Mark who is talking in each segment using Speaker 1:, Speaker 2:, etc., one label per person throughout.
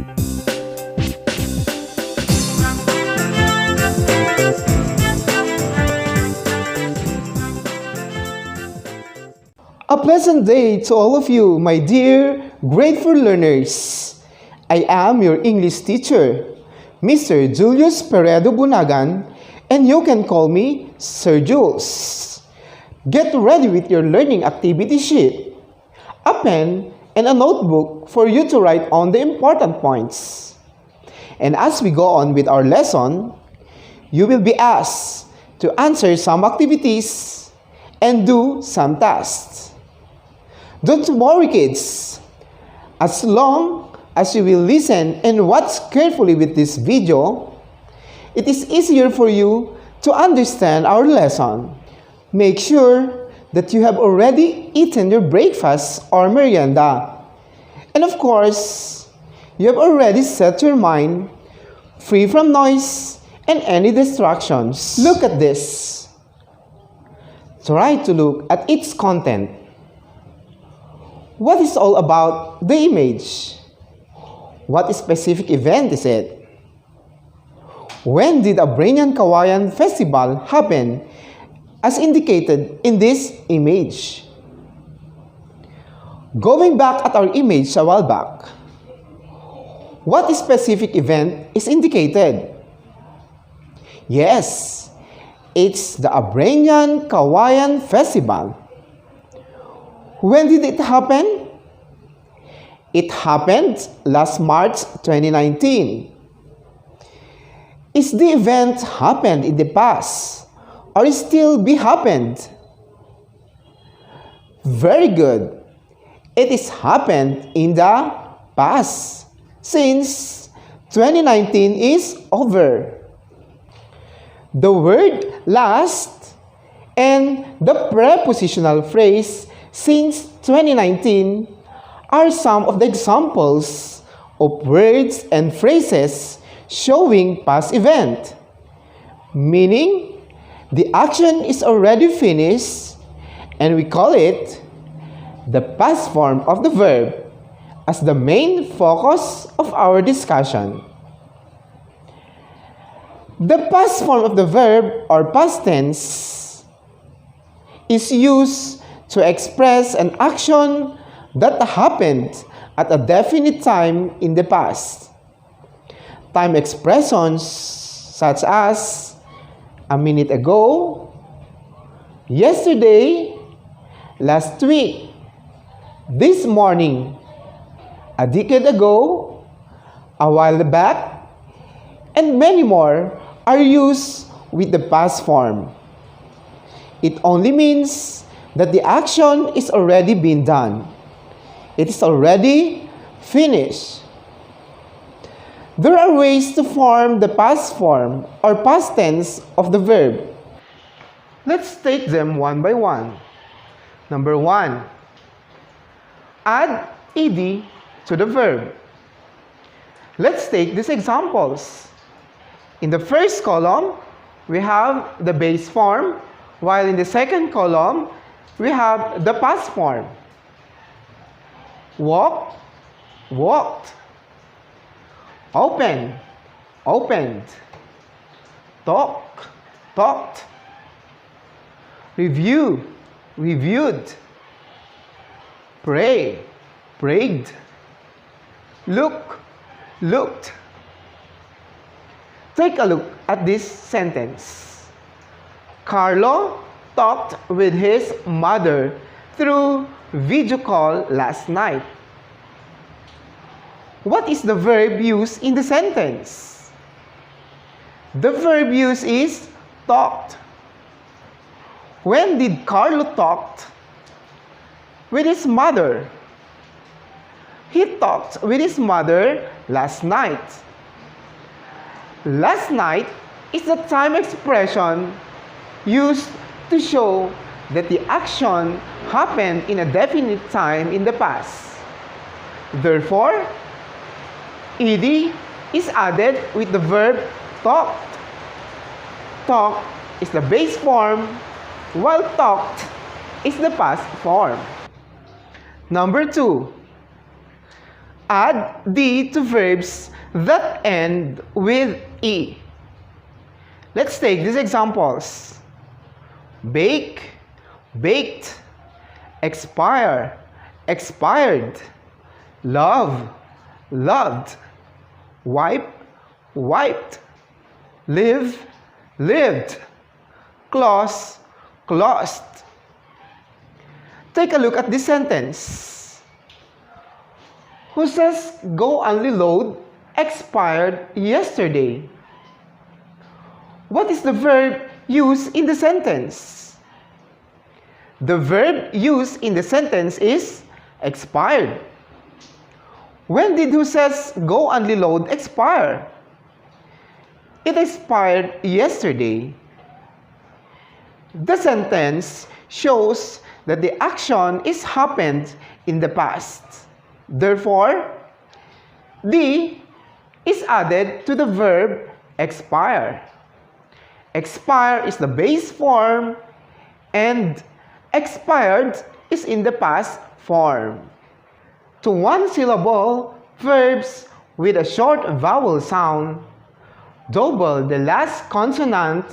Speaker 1: A pleasant day to all of you, my dear grateful learners. I am your English teacher, Mr. Julius Peredo Bunagan, and you can call me Sir Jules. Get ready with your learning activity sheet, a pen, and a notebook for you to write on the important points. And as we go on with our lesson, you will be asked to answer some activities and do some tasks. Don't worry, kids. As long as you will listen and watch carefully with this video, it is easier for you to understand our lesson. Make sure that you have already eaten your breakfast or merienda. And of course, you have already set your mind free from noise and any distractions. Look at this. Try to look at its content. What is all about the image? What specific event is it? When did a Brainian Kawayan Festival happen as indicated in this image? Going back at our image a while back, what specific event is indicated? Yes, it's the Brainian Kawayan Festival. When did it happen? It happened last March 2019. Is the event happened in the past or still be happened? Very good. It is happened in the past since 2019 is over. The word last and the prepositional phrase since 2019 are some of the examples of words and phrases showing past event, meaning the action is already finished and we call it the past form of the verb as the main focus of our discussion. The past form of the verb or past tense is used to express an action that happened at a definite time in the past. Time expressions such as a minute ago, yesterday, last week, this morning, a decade ago, a while back, and many more are used with the past form. It only means that the action is already been done. It is already finished. There are ways to form the past form or past tense of the verb. Let's take them one by one. Number 1, add ed to the verb. Let's take these examples. In the first column, we have the base form, while in the second column, we have the past form. Walk, walked. Open, opened. Talk, talked. Review, reviewed. Pray, prayed. Look, looked. Take a look at this sentence. Carlo talked with his mother through video call last night. What is the verb used in the sentence? The verb used is talked. When did Carlo talk with his mother? He talked with his mother last night. Last night is the time expression used to show that the action happened in a definite time in the past. Therefore, ed is added with the verb talked. Talk is the base form, while talked is the past form. Number 2, Add D to verbs that end with E. Let's take these examples. Bake, baked. Expire, expired. Love, loved. Wipe, wiped. Live, lived. Close, closed. Take a look at this sentence. Who says go only load expired yesterday? What is the verb used in the sentence? The verb used in the sentence is expired. When did who says go only load expire? It expired yesterday. The sentence shows that the action is happened in the past. Therefore, D is added to the verb expire. Expire is the base form and expired is in the past form. To one-syllable verbs with a short vowel sound, double the last consonant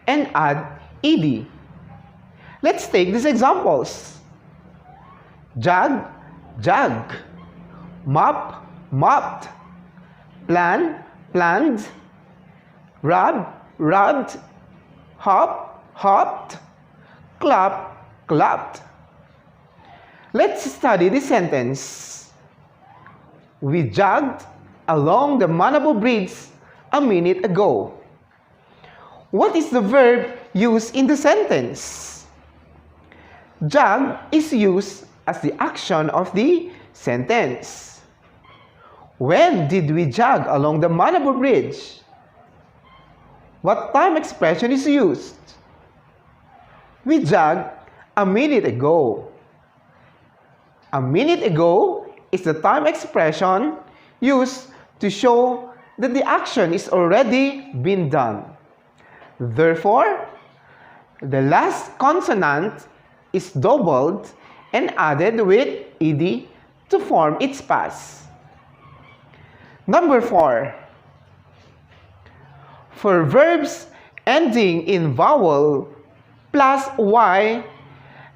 Speaker 1: and add ed. Let's take these examples. Jag, jagged. Mop, mopped. Plan, planned. Rub, rubbed. Hop, hopped. Clap, clapped. Let's study this sentence. We jogged along the Manabo Bridge a minute ago. What is the verb used in the sentence? Jog is used as the action of the sentence. When did we jog along the Manabo Bridge? What time expression is used? We jogged a minute ago. A minute ago is the time expression used to show that the action is already been done. Therefore, the last consonant is doubled and added with ed to form its past. Number 4. For verbs ending in vowel plus y,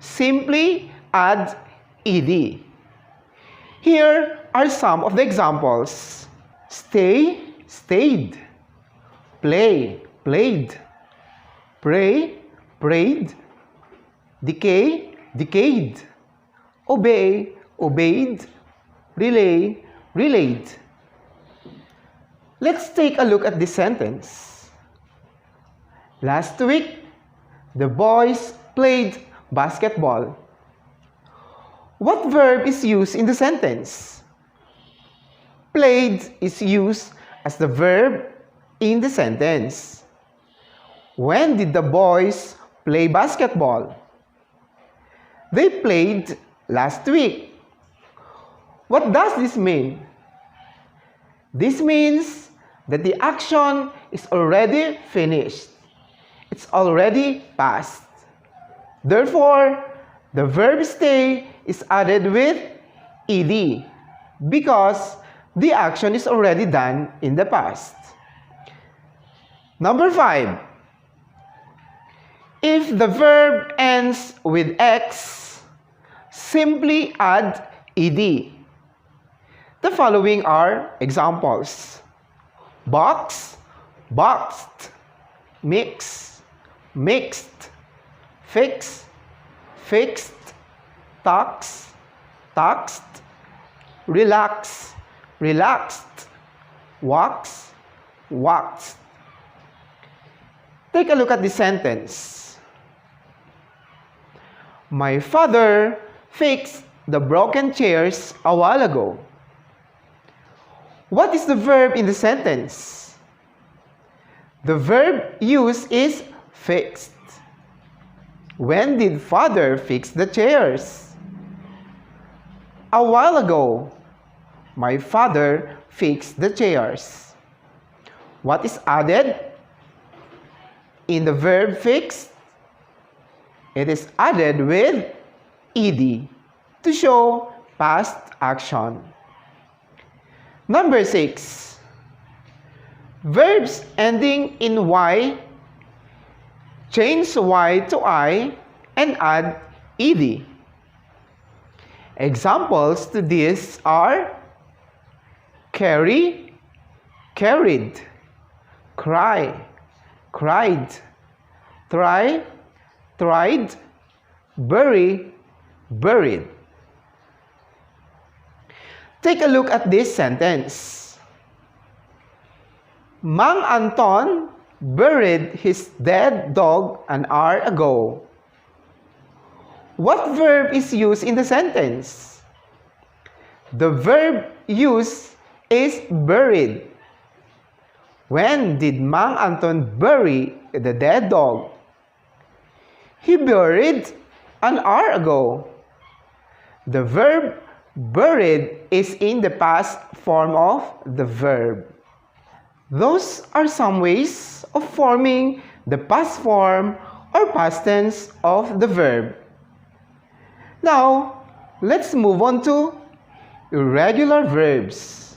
Speaker 1: simply add ed. Here are some of the examples. Stay, stayed. Play, played. Pray, prayed. Decay, decayed. Obey, obeyed. Relay, relayed. Let's take a look at this sentence. Last week, the boys played basketball. What verb is used in the sentence? Played is used as the verb in the sentence. When did the boys play basketball? They played last week. What does this mean? This means that the action is already finished. It's already past. Therefore, the verb stay is added with ed because the action is already done in the past. Number 5. If the verb ends with x, simply add ed. The following are examples. Box, boxed. Mix, mixed. Fix, fixed. Tax, taxed. Relax, relaxed. Wax, waxed. Take a look at the sentence. My father fixed the broken chairs a while ago. What is the verb in the sentence? The verb used is fixed. When did father fix the chairs? A while ago, my father fixed the chairs. What is added in the verb fixed? It is added with ed to show past action. Number 6. Verbs ending in Y, change Y to I and add ed. Examples to this are carry, carried, cry, cried, try, tried, bury, buried. Take a look at this sentence. Mang Anton buried his dead dog an hour ago. What verb is used in the sentence? The verb used is buried. When did Mang Anton bury the dead dog? He buried an hour ago. The verb buried is in the past form of the verb. Those are some ways of forming the past form or past tense of the verb. Now, let's move on to irregular verbs.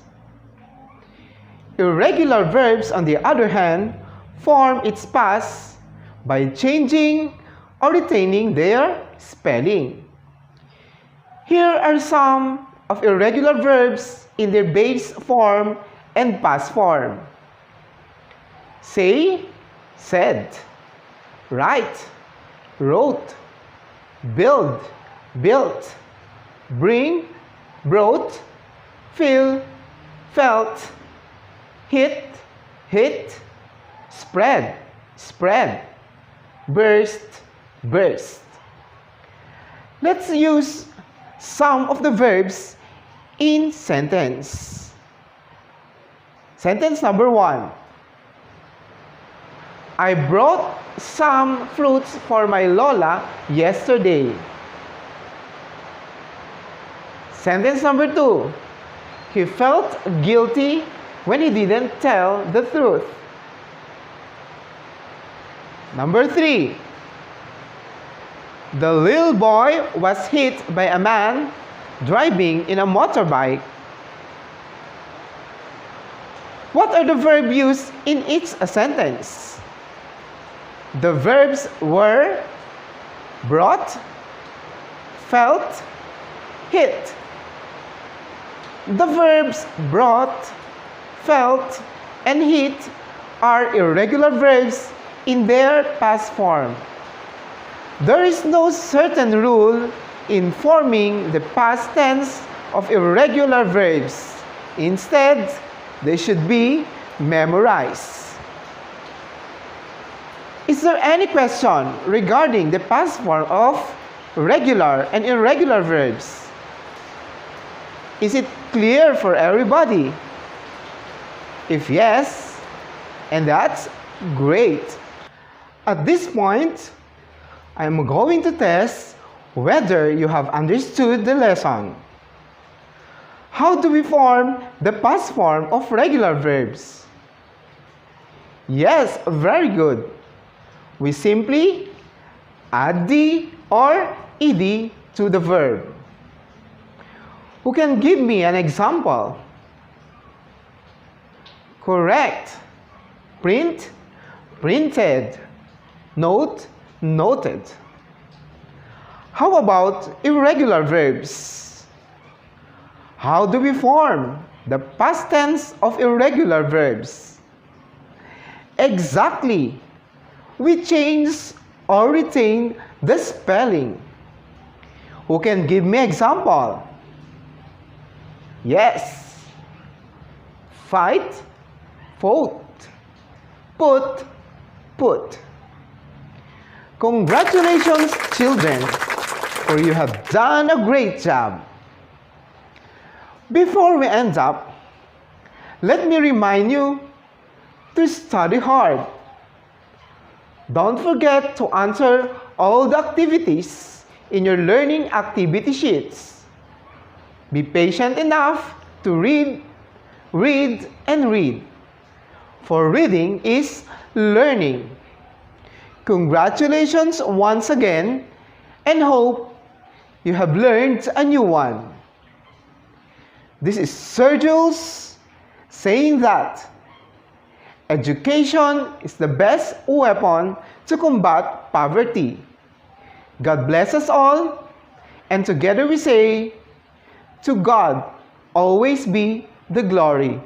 Speaker 1: Irregular verbs, on the other hand, form its past by changing or retaining their spelling. Here are some of irregular verbs in their base form and past form. Say, said, write, wrote, build, built, bring, brought, feel, felt, hit, hit, spread, spread, burst, burst. Let's use some of the verbs in sentence. Sentence number 1. I brought some fruits for my Lola yesterday. Sentence number 2. He felt guilty when he didn't tell the truth. Number 3. The little boy was hit by a man driving in a motorbike. What are the verbs used in each sentence? The verbs were brought, felt, hit. The verbs brought, felt, and hit are irregular verbs in their past form. There is no certain rule in forming the past tense of irregular verbs. Instead, they should be memorized. Is there any question regarding the past form of regular and irregular verbs? Is it clear for everybody? If yes, and that's great. At this point, I'm going to test whether you have understood the lesson. How do we form the past form of regular verbs? Yes, very good. We simply add the or ed to the verb. Who can give me an example? Correct. Print, printed. Note, noted. How about irregular verbs? How do we form the past tense of irregular verbs? Exactly. We change or retain the spelling. Who can give me example? Yes. Fight, fought. Put, put. Congratulations, children, for you have done a great job. Before we end up, let me remind you to study hard. Don't forget to answer all the activities in your learning activity sheets. Be patient enough to read, read, and read. For reading is learning. Congratulations once again, and hope you have learned a new one. This is Sir Jules saying that education is the best weapon to combat poverty. God bless us all, and together we say, to God always be the glory.